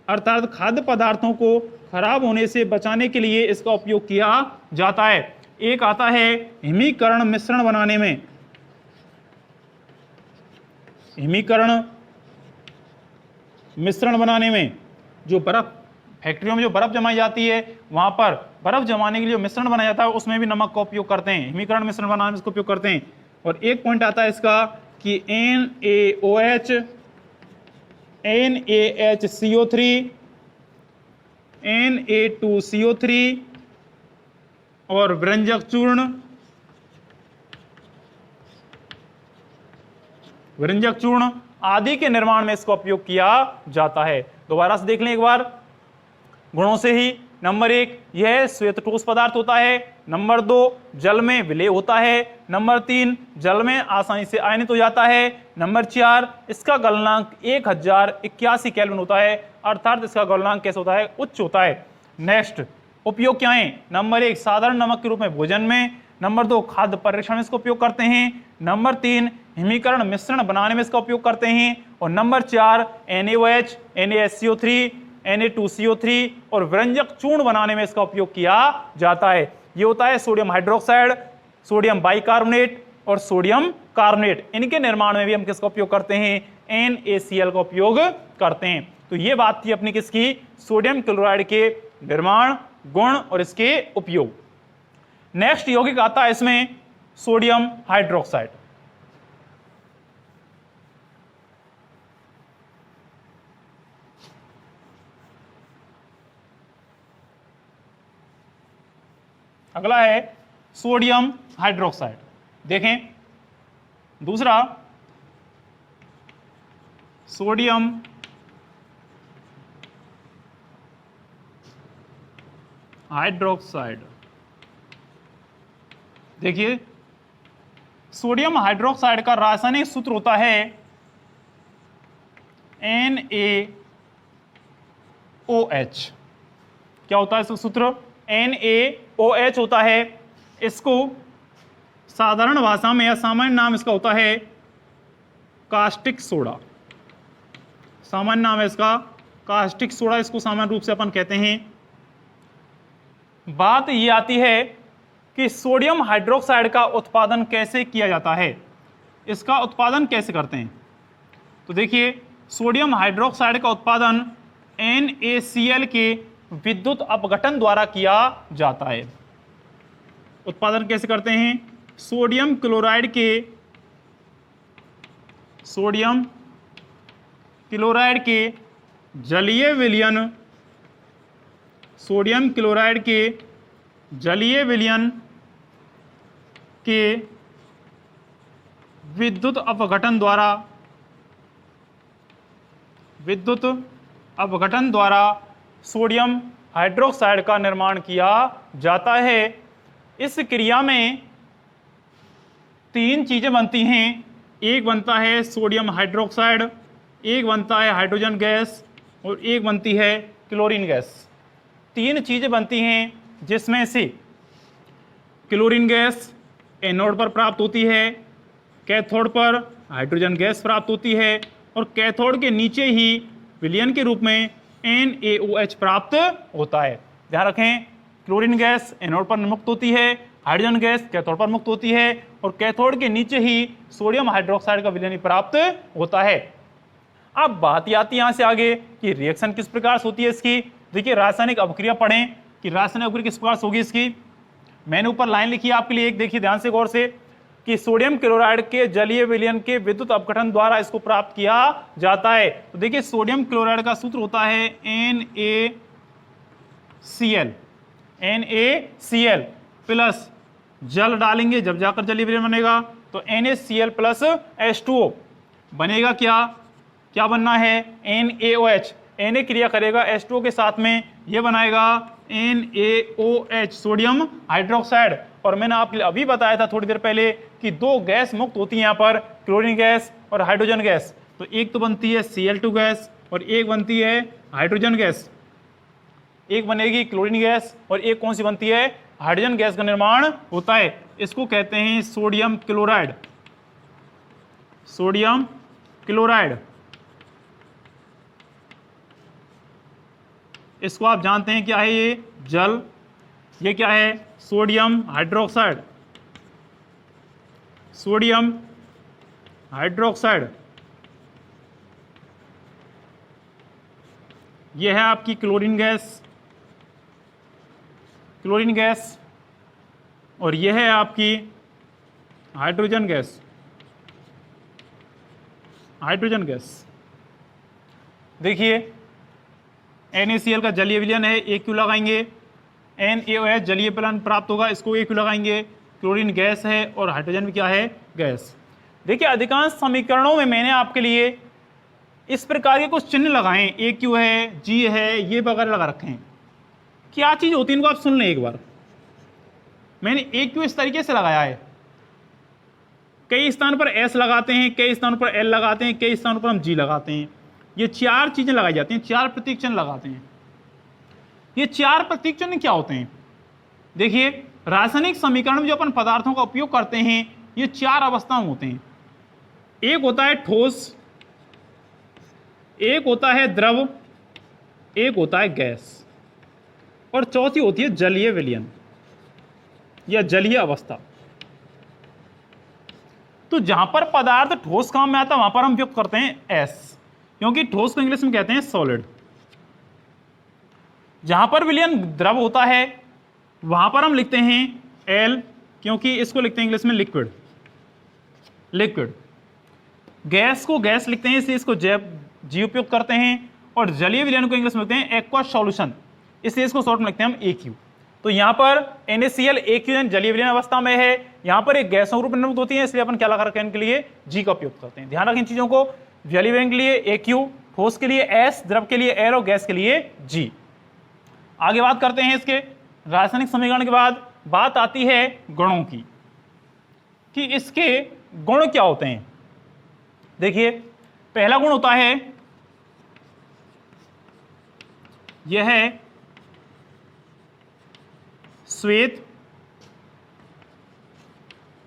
[SPEAKER 1] अर्थात खाद्य पदार्थों को खराब होने से बचाने के लिए इसका उपयोग किया जाता है। एक आता है हिमीकरण मिश्रण बनाने में। हिमीकरण मिश्रण बनाने में, जो बर्फ, फैक्ट्रियों में जो बर्फ जमाई जाती है, वहां पर बर्फ जमाने के लिए जो मिश्रण बनाया जाता है उसमें भी नमक का उपयोग करते हैं। हिमीकरण मिश्रण बनाने में इसका उपयोग करते हैं। और एक पॉइंट आता है इसका कि NaOH, NaHCO3, Na2CO3 और व्यंजक चूर्ण आदि के निर्माण में इसका उपयोग किया जाता है। दोबारा से देख लें एक बार गुणों से ही। नंबर एक, यह श्वेत ठोस पदार्थ होता है। नंबर दो, जल में विलेय होता है। नंबर तीन, जल में आसानी से आयनित हो जाता है। नंबर चार, इसका गलनांक 1081 केल्विन होता है, अर्थात इसका गलनांक कैसा होता है? उच्च होता है। नेक्स्ट उपयोग क्या है? नंबर एक, साधारण नमक के रूप में भोजन में। नंबर दो, खाद्य परिरक्षण में इसका उपयोग करते हैं। नंबर तीन, हिमीकरण मिश्रण बनाने में इसका उपयोग करते हैं। और नंबर चार, NaOH, NaHCO3, Na2CO3 और व्यंजक चूर्ण बनाने में इसका उपयोग किया जाता है। ये होता है सोडियम हाइड्रोक्साइड, सोडियम बाइकार्बोनेट और सोडियम कार्बोनेट। इनके निर्माण में भी हम किसका उपयोग करते हैं? NaCl का उपयोग करते हैं। तो ये बात थी अपनी किसकी? सोडियम क्लोराइड के निर्माण, गुण और इसके उपयोग। नेक्स्ट यौगिक आता है इसमें सोडियम हाइड्रोक्साइड। अगला है सोडियम हाइड्रोक्साइड। देखें, दूसरा सोडियम हाइड्रोक्साइड। देखिए, सोडियम हाइड्रोक्साइड का रासायनिक सूत्र होता है NaOH। क्या होता है इसका सूत्र? NaOH होता है। इसको साधारण भाषा में या सामान्य नाम इसका होता है कास्टिक सोडा। सामान्य नाम है इसका कास्टिक सोडा, इसको सामान्य रूप से अपन कहते हैं। बात ये आती है कि सोडियम हाइड्रोक्साइड का उत्पादन कैसे किया जाता है। इसका उत्पादन कैसे करते हैं? तो देखिए, सोडियम हाइड्रोक्साइड का उत्पादन NaCl के विद्युत अपघटन द्वारा किया जाता है। उत्पादन कैसे करते हैं? सोडियम क्लोराइड के जलीय विलयन सोडियम क्लोराइड के जलीय विलयन के विद्युत अपघटन द्वारा सोडियम हाइड्रोक्साइड का निर्माण किया जाता है। इस क्रिया में 3 चीजें बनती हैं। एक बनता है सोडियम हाइड्रोक्साइड, एक बनता है हाइड्रोजन गैस और एक बनती है क्लोरीन गैस। 3 चीजें बनती हैं जिसमें से क्लोरीन गैस एनोड पर प्राप्त होती है, कैथोड पर हाइड्रोजन गैस प्राप्त होती है और कैथोड के नीचे ही विलयन के रूप में NaOH प्राप्त होता है। ध्यान रखें, क्लोरीन गैस एनोड पर मुक्त होती है, हाइड्रोजन गैस कैथोड पर मुक्त होती है और कैथोड के नीचे ही सोडियम हाइड्रोक्साइड का विलयन प्राप्त होता है। अब बात आती है यहां से आगे कि रिएक्शन किस प्रकार से होती है इसकी। देखिए, रासायनिक अभिक्रिया पढ़ें कि रासायनिक अभिक्रिया किस प्रकार से होगी इसकी। मैंने ऊपर लाइन लिखी है आपके लिए, एक देखिए ध्यान से गौर से, कि सोडियम क्लोराइड के जलीय विलयन के विद्युत अपघटन द्वारा इसको प्राप्त किया जाता है। तो देखिए, सोडियम क्लोराइड का सूत्र होता है NaCl प्लस जल डालेंगे जब जाकर जलीय विलयन बनेगा तो NaCl प्लस H2O बनेगा। क्या बनना है? NaOH। Na क्रिया करेगा H2O के साथ में, ये बनाएगा NaOH सोडियम हाइड्रोक्साइड। और मैंने आपके लिए अभी बताया था थोड़ी देर पहले कि 2 गैस मुक्त होती है यहाँ पर, क्लोरीन गैस और हाइड्रोजन गैस। तो एक तो बनती है Cl2 गैस और एक बनती है हाइड्रोजन गैस। एक बनेगी क्लोरीन गैस और एक कौन सी बनती है? हाइड्रोजन गैस का निर्माण होता है। इसको कहते हैं सोडियम क्लोराइड। सोडियम क्लोराइड, इसको आप जानते हैं क्या है? ये जल। ये क्या है? Sodium hydroxide. सोडियम हाइड्रोक्साइड ये है आपकी क्लोरीन गैस। क्लोरीन गैस और ये है आपकी हाइड्रोजन गैस। हाइड्रोजन गैस देखिए, NaCl का जलीय विलयन है, एक क्यों लगाएंगे। NaOH जलीय विलयन प्राप्त होगा, इसको एक क्यों लगाएंगे। क्लोरीन गैस है और हाइड्रोजन भी क्या है? गैस। देखिए, अधिकांश समीकरणों में मैंने आपके लिए इस प्रकार के कुछ चिन्ह लगाए, ए क्यू है, जी है, ये वगैरह लगा रखे हैं। क्या चीज होती है इनको आप सुन लें एक बार। मैंने ए क्यू इस तरीके से लगाया है, कई स्थान पर एस लगाते हैं, कई स्थानों पर एल लगाते हैं, कई स्थानों पर हम जी लगाते हैं। ये 4 चीजें लगाई जाती हैं, 4 प्रतीक चिन्ह लगाते हैं। ये 4 प्रतीक चिन्ह क्या होते हैं? देखिए, रासायनिक समीकरण में जो अपन पदार्थों का उपयोग करते हैं ये 4 अवस्था में होते हैं। एक होता है ठोस, एक होता है द्रव, एक होता है गैस और चौथी होती है जलीय विलयन या जलीय अवस्था। तो जहां पर पदार्थ ठोस काम में आता है वहां पर हम उपयोग करते हैं एस, क्योंकि ठोस को इंग्लिश में कहते हैं सॉलिड। जहां पर विलयन द्रव होता है वहां पर हम लिखते हैं एल, क्योंकि इसको लिखते हैं इंग्लिश में लिक्विड। लिक्विड। गैस को गैस लिखते हैं, इसलिए इसको जी उपयोग करते हैं। और जलीय विलयन को इंग्लिश में लिखते हैं एक्वस सॉल्यूशन, इसलिए इसको शॉर्ट में लिखते हैं हम AQ। तो यहां पर NaCl AQ जलीय विलयन अवस्था में है, यहां पर एक गैसों रूप में निर्मित होती है, इसलिए अपन क्या लगा रखे हैं इनके लिए? जी का उपयोग करते हैं। ध्यान रखें इन चीजों को। जलीय विलयन के लिए AQ, ठोस के लिए S, द्रव के लिए L और गैस के लिए G। आगे बात करते हैं इसके रासायनिक समीकरण के बाद बात आती है गुणों की, कि इसके गुण क्या होते हैं। देखिए, पहला गुण होता है यह है श्वेत,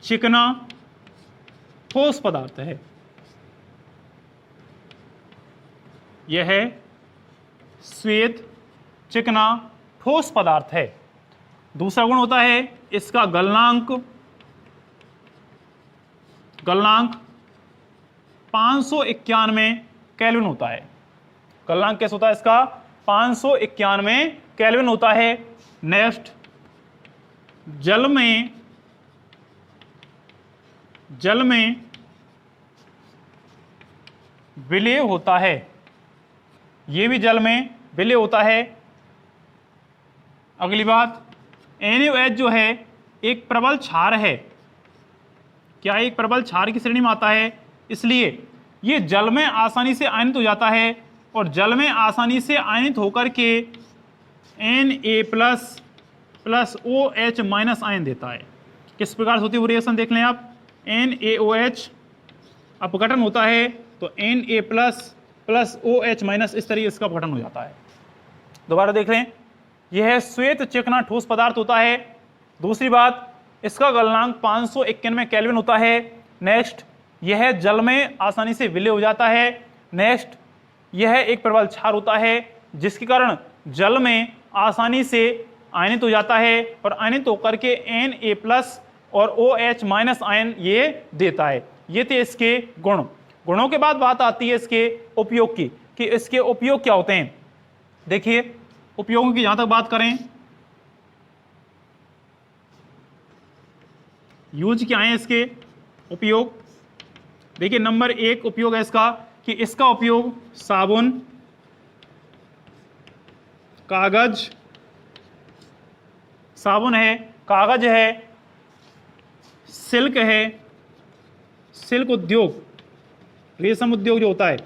[SPEAKER 1] चिकना, ठोस पदार्थ है। यह है श्वेत, चिकना, ठोस पदार्थ है। दूसरा गुण होता है इसका गलनांक। गलनांक 591 केल्विन होता है। गलनांक कैसे होता है इसका? 591 केल्विन होता है। नेक्स्ट, जल में विलय होता है। यह भी जल में विलय होता है। अगली बात, NaOH जो है एक प्रबल क्षार है। क्या एक प्रबल क्षार की श्रेणी में आता है, इसलिए ये जल में आसानी से आयनित हो जाता है और जल में आसानी से आयनित होकर के Na plus OH minus ion देता है। किस प्रकार से होती है वो रिएक्शन देख लें आप। NaOH अपघटन होता है तो Na प्लस OH माइनस, इस तरीके इसका अपघटन हो जाता है। दोबारा देख लें, यह श्वेत चिकना ठोस पदार्थ होता है। दूसरी बात, इसका गलनांक 591 केल्विन होता है। नेक्स्ट, यह जल में आसानी से विलय हो जाता है। नेक्स्ट, यह एक प्रबल क्षार होता है जिसके कारण जल में आसानी से आयनित हो जाता है और आयनित होकर के Na और OH माइनस आयन ये देता है। ये थे इसके गुण। गुणों के बाद बात आती है इसके उपयोग की, कि इसके उपयोग क्या होते हैं। देखिए, उपयोगों की जहां तक बात करें, यूज क्या है इसके उपयोग। देखिए, नंबर 1 उपयोग है इसका कि इसका उपयोग साबुन, कागज, साबुन है, कागज है, सिल्क है, सिल्क उद्योग, रेशम उद्योग जो होता है,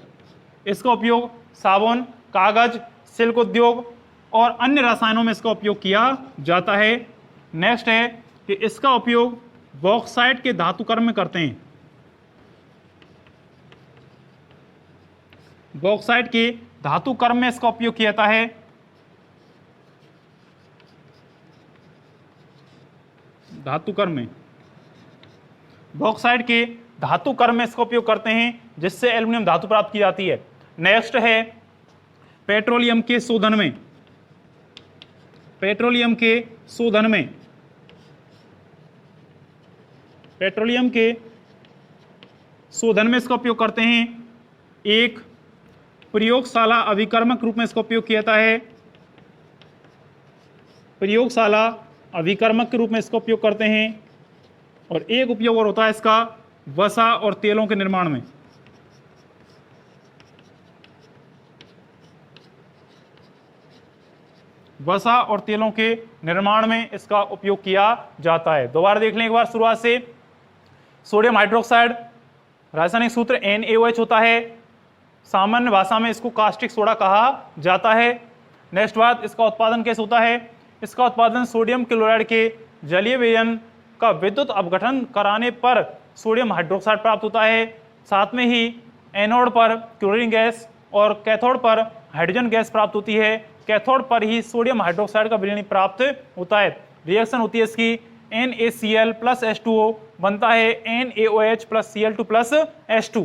[SPEAKER 1] इसका उपयोग साबुन, कागज, सिल्क उद्योग और अन्य रसायनों में इसका उपयोग किया जाता है। नेक्स्ट है कि इसका उपयोग बॉक्साइट के धातुकर्म में करते हैं। बॉक्साइट के धातुकर्म में इसका उपयोग किया जाता है। धातुकर्म में, बॉक्साइट के धातुकर्म में इसका उपयोग करते हैं जिससे एल्युमिनियम धातु प्राप्त की जाती है। नेक्स्ट है पेट्रोलियम के शोधन में। पेट्रोलियम के शोधन में, पेट्रोलियम के शोधन में इसका उपयोग करते हैं। एक, प्रयोगशाला अभिकर्मक रूप में इसका उपयोग किया जाता है। प्रयोगशाला अभिकर्मक के रूप में इसका उपयोग करते हैं। और एक उपयोग और होता है इसका वसा और तेलों के निर्माण में। वसा और तेलों के निर्माण में इसका उपयोग किया जाता है। दोबारा देख लें एक बार शुरुआत से। सोडियम हाइड्रोक्साइड, रासायनिक सूत्र NaOH होता है। सामान्य भाषा में इसको कास्टिक सोडा कहा जाता है। नेक्स्ट बात, इसका उत्पादन कैसे होता है। इसका उत्पादन सोडियम क्लोराइड के जलीय विलयन का विद्युत अपघटन कराने पर सोडियम हाइड्रोक्साइड प्राप्त होता है। साथ में ही एनोड पर क्लोरीन गैस और कैथोड पर हाइड्रोजन गैस प्राप्त होती है। कैथोड पर ही सोडियम हाइड्रोक्साइड का विलयन प्राप्त होता है। रिएक्शन होती है इसकी, NaCl प्लस H2O बनता है NaOH plus Cl2 plus H2।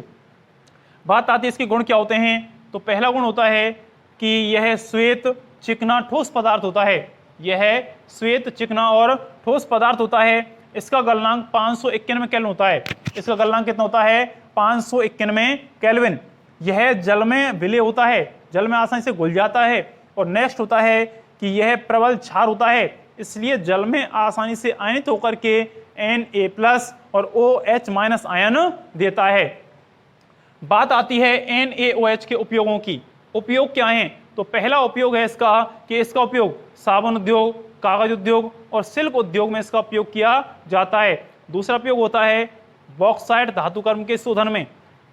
[SPEAKER 1] बात आती है इसके गुण क्या होते हैं। तो पहला गुण होता है कि यह श्वेत चिकना ठोस पदार्थ होता है। यह श्वेत चिकना और ठोस पदार्थ होता है। इसका गलनांक 591 केल्विन होता है। इसका गलनांक कितना होता है, 591 केल्विन। यह जल में विलय होता है, जल में आसानी से घुल जाता है। और नेक्स्ट होता है कि यह प्रबल क्षार होता है, इसलिए जल में आसानी से आयनित होकर के Na+ और OH- आयन देता है। बात आती है NaOH के उपयोगों की। उपयोग क्या हैं। तो पहला उपयोग है इसका कि इसका उपयोग साबुन उद्योग, कागज उद्योग और सिल्क उद्योग में इसका उपयोग किया जाता है। दूसरा उपयोग होता है बॉक्साइट धातुकर्म के शोधन में,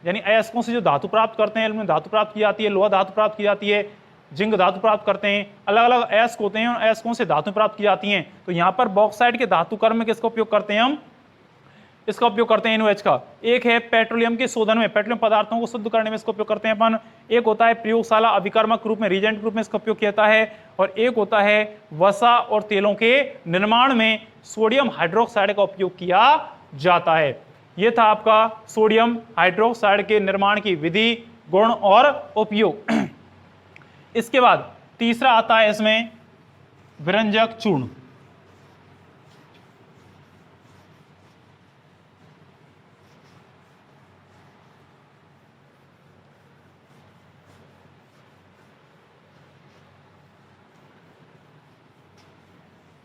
[SPEAKER 1] यानी अयस्कों से जो धातु प्राप्त करते हैं, एल्युमिनियम धातु प्राप्त की जाती है, लोहा धातु प्राप्त की जाती है, जिंक धातु प्राप्त करते हैं। अलग अलग अयस्क होते हैं और अयस्कों से धातु प्राप्त की जाती हैं। तो यहाँ पर बॉक्साइट के धातुकर्म में किसका उपयोग करते हैं हम, इसका उपयोग करते हैं NaOH का। एक है पेट्रोलियम के शोधन में, पेट्रोलियम पदार्थों को शुद्ध करने में इसका उपयोग करते हैं अपन। एक होता है प्रयोगशाला अभिकर्मक रूप में, रीजेंट रूप में इसका उपयोग किया जाता है। और एक होता है वसा और तेलों के निर्माण में सोडियम हाइड्रोक्साइड का उपयोग किया जाता है। यह था आपका सोडियम हाइड्रोक्साइड के निर्माण की विधि, गुण और उपयोग। इसके बाद तीसरा आता है इसमें विरंजक चूर्ण।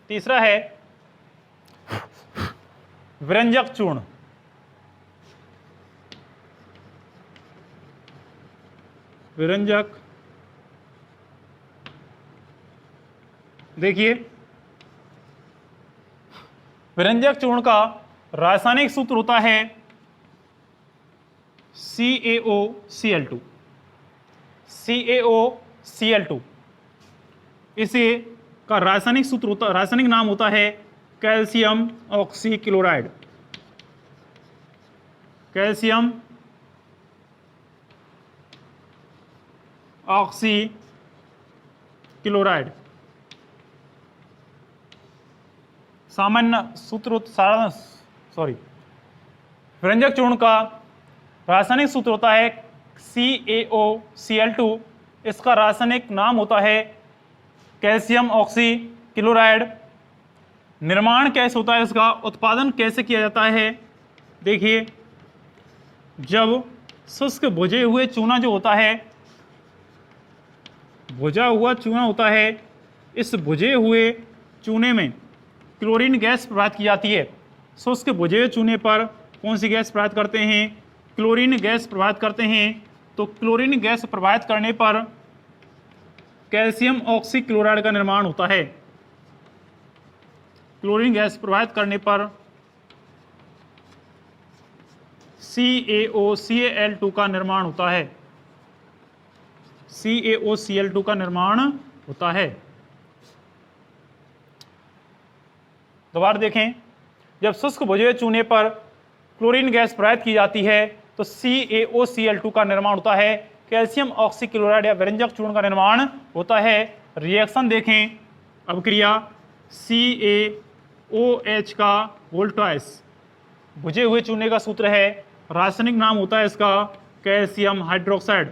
[SPEAKER 1] तीसरा है विरंजक चूर्ण। विरंजक, देखिए विरंजक चूर्ण का रासायनिक सूत्र होता है CaOCl2। CaOCl2 इसे का रासायनिक सूत्र होता, रासायनिक नाम होता है कैल्शियम ऑक्सीक्लोराइड। कैल्शियम ऑक्सीक्लोराइड सामान्य सूत्र विरंजक चूर्ण का रासायनिक सूत्र होता है CaOCl2। इसका रासायनिक नाम होता है कैल्शियम ऑक्सीक्लोराइड। निर्माण कैसे होता है, इसका उत्पादन कैसे किया जाता है, देखिए जब शुष्क भुजे हुए चूना जो होता है, भुजा हुआ चूना होता है, इस भुजे हुए चूने में क्लोरीन गैस प्रवाहित की जाती है। शुष्क भुजे हुए चूने पर कौन सी गैस प्रवाहित करते हैं, क्लोरीन गैस प्रवाहित करते हैं। तो क्लोरीन गैस प्रवाहित करने पर कैल्शियम ऑक्सीक्लोराइड का निर्माण होता है। क्लोरीन गैस प्रवाहित करने पर CaOCl2 का निर्माण होता है। CaOCl2 का निर्माण होता है। दोबारा देखें, जब शुष्क भुजे हुए चूने पर क्लोरीन गैस प्रवाहित की जाती है तो CaOCl2 का निर्माण होता है। कैल्शियम ऑक्सीक्लोराइड या विरंजक चूर्ण का निर्माण होता है। रिएक्शन देखें, अभिक्रिया CaOH का वोल्टाइस भुजे हुए चूने का सूत्र है, रासायनिक नाम होता है इसका calcium hydroxide.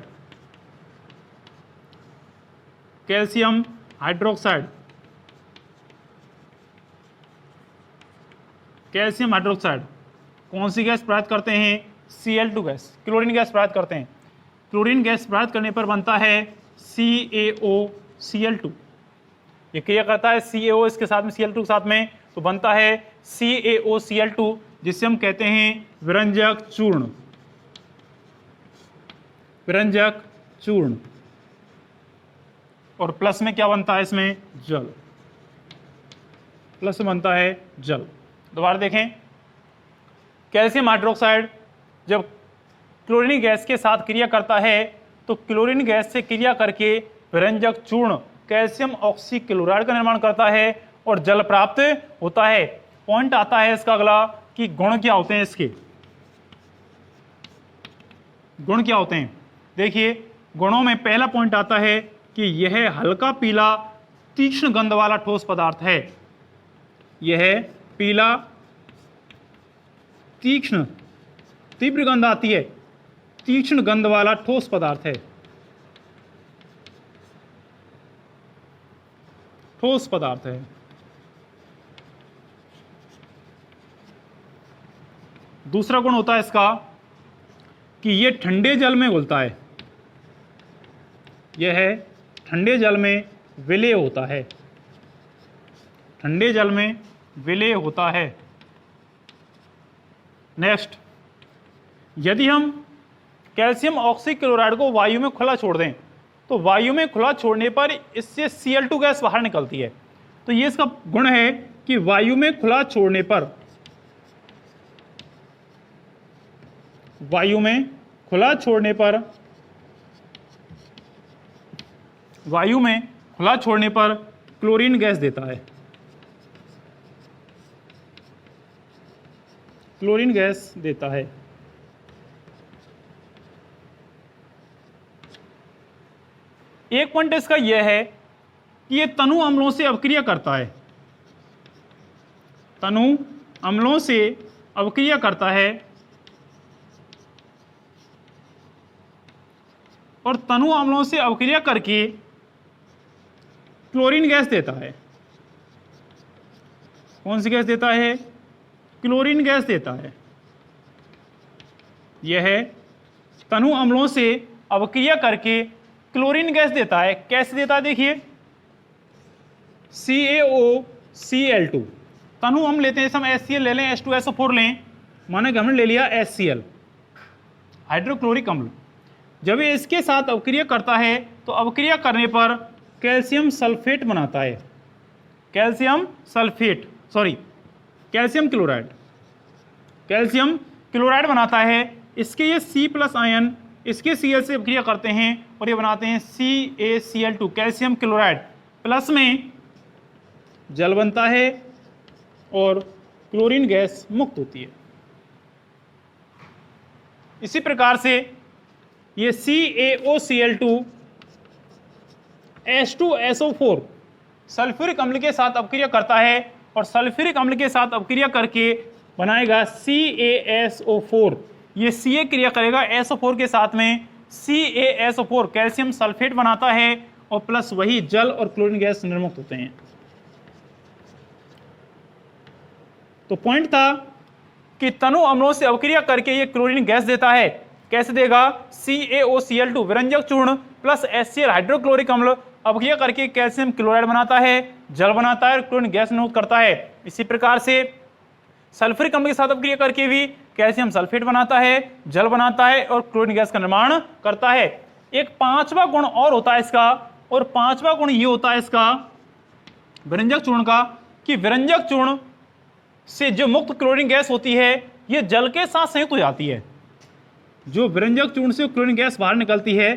[SPEAKER 1] Calcium hydroxide, calcium hydroxide कौन सी गैस प्रवाहित करते हैं, Cl2 गैस, क्लोरीन गैस प्रवाहित करते हैं। क्लोरीन गैस प्रवाहित करने पर बनता है CaOCl2। ये क्रिया करता है CaO इसके साथ में Cl2 के साथ में, तो बनता है CaOCl2 जिसे हम कहते हैं विरंजक चूर्ण। विरंजक चूर्ण। और प्लस में क्या बनता है, इसमें जल, प्लस में बनता है जल। दोबारा देखें, कैल्शियम हाइड्रोक्साइड जब क्लोरीन गैस के साथ क्रिया करता है तो क्लोरीन गैस से क्रिया करके विरंजक चूर्ण कैल्शियम ऑक्सीक्लोराइड का निर्माण करता है और जल प्राप्त होता है। पॉइंट आता है इसका अगला कि गुण क्या होते हैं इसके, गुण क्या होते हैं। देखिए गुणों में पहला पॉइंट आता है कि यह हल्का पीला तीक्ष्ण गंध वाला ठोस पदार्थ है। यह पीला तीक्ष्ण, तीव्र गंध आती है, तीक्ष्ण गंध वाला ठोस पदार्थ है। ठोस पदार्थ है। दूसरा गुण होता है इसका कि यह ठंडे जल में घुलता है। यह ठंडे जल में विलय होता है। ठंडे जल में विलय होता है। नेक्स्ट, यदि हम कैल्शियम ऑक्सीक्लोराइड को वायु में खुला छोड़ दें तो वायु में खुला छोड़ने पर इससे Cl2 गैस बाहर निकलती है। तो ये इसका गुण है कि वायु में खुला छोड़ने पर, वायु में खुला छोड़ने पर, वायु में खुला छोड़ने पर क्लोरीन गैस देता है। क्लोरीन गैस देता है। एक पॉइंट इसका यह है कि यह तनु अम्लों से अवक्रिया करता है। तनु अम्लों से अवक्रिया करता है और तनु अम्लों से अवक्रिया करके क्लोरीन गैस देता है। कौन सी गैस देता है, क्लोरीन गैस देता है। यह तनु अम्लों से अवक्रिया करके क्लोरीन गैस देता है। कैसे देता है, देखिए CaOCl2 तनु अम्ल लेते हैं, हम HCl ले लें, H2SO4 लें, माना कि हमने ले लिया HCl हाइड्रोक्लोरिक अम्ल। जब ये इसके साथ अवक्रिया करता है तो अवक्रिया करने पर कैल्शियम सल्फेट बनाता है। Calcium sulphate, sorry calcium chloride, calcium chloride बनाता है। इसके ये C+ आयन इसके Cl से अभिक्रिया करते हैं और ये बनाते हैं CaCl2 कैल्शियम क्लोराइड, प्लस में जल बनता है और क्लोरीन गैस मुक्त होती है। इसी प्रकार से ये CaOCl2 H2SO4 सल्फ्यूरिक अम्ल के साथ अपक्रिया करता है और सल्फ्यूरिक अम्ल के साथ अपक्रिया करके बनाएगा CaSO4। ये Ca क्रिया करेगा SO4 के साथ में, CaSO4 कैल्शियम सल्फेट बनाता है और प्लस वही जल और क्लोरीन गैस निर्मुक्त होते हैं। तो पॉइंट था कि तनु अम्लों से अपक्रिया करके ये क्लोरीन गैस देता है। कैसे देगा? CaOCl2 विरंजक चूर्ण प्लस HCl हाइड्रोक्लोरिक अम्ल अपक्रिया करके कैल्शियम क्लोराइड बनाता है, जल बनाता है और क्लोरीन गैस निर्मुक्त करता है। इसी प्रकार से सल्फ्यूरिक अम्ल के साथ अपक्रिया करके भी कैल्शियम सल्फेट बनाता है, जल बनाता है और क्लोरीन गैस का निर्माण करता है। एक पांचवा गुण और होता है इसका, और पांचवा गुण ये होता है इसका विरंजक चूर्ण का कि विरंजक चूर्ण से जो मुक्त क्लोरीन गैस होती है ये जल के साथ संयुक्त हो जाती है। जो विरंजक चूर्ण से क्लोरीन गैस बाहर निकलती है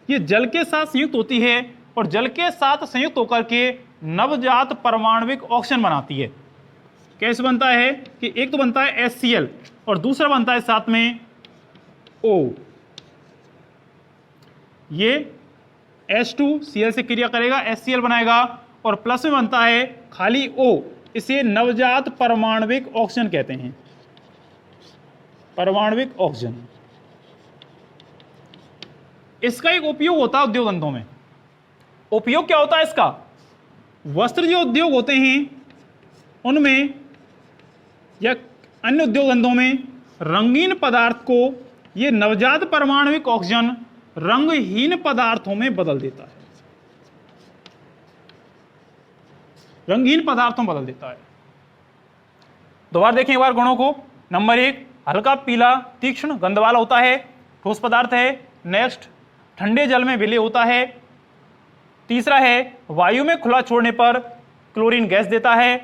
[SPEAKER 1] ये जल के साथ संयुक्त होती है और जल के साथ संयुक्त होकर के नवजात परमाणविक ऑक्सीजन बनाती है। कैसे बनता है कि एक तो बनता है HCl और दूसरा बनता है साथ में O। ये H2Cl से क्रिया करेगा, HCl बनाएगा और प्लस में बनता है खाली O। इसे नवजात परमाणविक ऑक्सीजन कहते हैं, परमाणविक ऑक्सीजन। इसका एक उपयोग होता है उद्योग धंधों में। उपयोग क्या होता है इसका? वस्त्र जो उद्योग होते हैं उनमें या अन्य उद्योग धंधों में रंगीन पदार्थ को ये नवजात परमाणविक ऑक्सीजन रंगहीन पदार्थों में बदल देता है, रंगीन पदार्थों में बदल देता है। दोबारा देखें एक बार गुणों को। नंबर 1 हल्का पीला तीक्ष्ण गंध वाला होता है, ठोस पदार्थ है। नेक्स्ट ठंडे जल में विलय होता है। तीसरा है वायु में खुला छोड़ने पर क्लोरीन गैस देता है।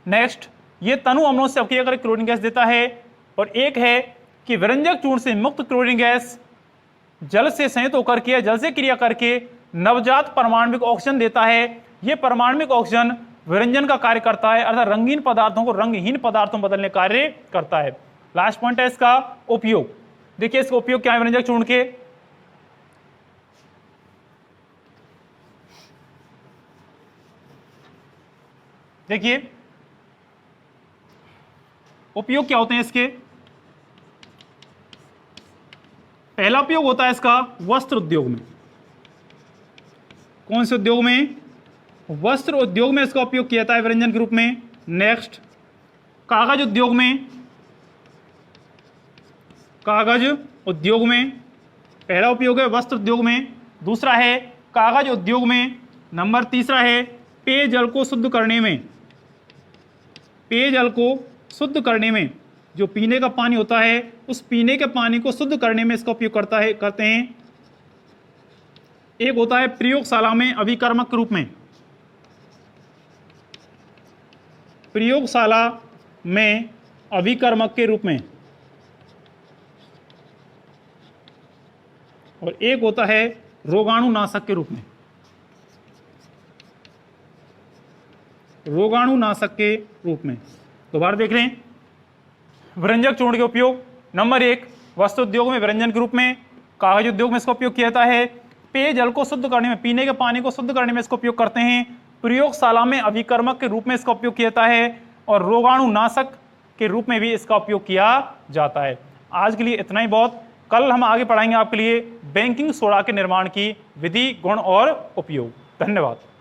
[SPEAKER 1] नेक्स्ट ये तनु अम्लों से अपक्रिया कर क्लोरीन गैस देता है। और एक है कि विरंजक चूर्ण से मुक्त क्लोरीन गैस जल से संयुक्त होकर के जल से क्रिया करके नवजात परमाणविक ऑक्सीजन देता है। ये परमाणविक ऑक्सीजन विरंजन का कार्य करता है, अर्थात रंगीन पदार्थों को रंगहीन पदार्थों में बदलने कार्य करता है। लास्ट पॉइंट है इसका उपयोग। देखिए इसका उपयोग क्या है विरंजक चूर्ण के। देखिए उपयोग क्या होते हैं इसके। पहला उपयोग होता है इसका वस्त्र उद्योग में। कौन से उद्योग में? वस्त्र उद्योग में इसका उपयोग किया जाता है विरंजन के रूप में। नेक्स्ट कागज उद्योग में, कागज उद्योग में पहला उपयोग है वस्त्र उद्योग में। दूसरा है कागज उद्योग में। नंबर तीसरा है पेयजल को शुद्ध करने में, पेयजल को शुद्ध करने में, जो पीने का पानी होता है उस पीने के पानी को शुद्ध करने में इसका उपयोग करते हैं। एक होता है प्रयोगशाला में अभिकर्मक के रूप में, प्रयोगशाला में अभिकर्मक के रूप में। और एक होता है रोगाणुनाशक के रूप में, रोगाणुनाशक के रूप में। दोबारा देख रहे हैं विरंजक चूर्ण के उपयोग। नंबर 1 वस्त्र उद्योग में विरंजन के रूप में, कागज उद्योग में इसका उपयोग किया जाता है। पेयजल को शुद्ध करने में, पीने के पानी को शुद्ध करने में इसका उपयोग करते हैं। प्रयोगशाला में अभिकर्मक के रूप में इसका उपयोग किया जाता है और रोगाणुनाशक के रूप में भी इसका उपयोग किया जाता है। आज के लिए इतना ही बहुत। कल हम आगे पढ़ाएंगे आपके लिए बैंकिंग सोडा के निर्माण की विधि, गुण और उपयोग। धन्यवाद।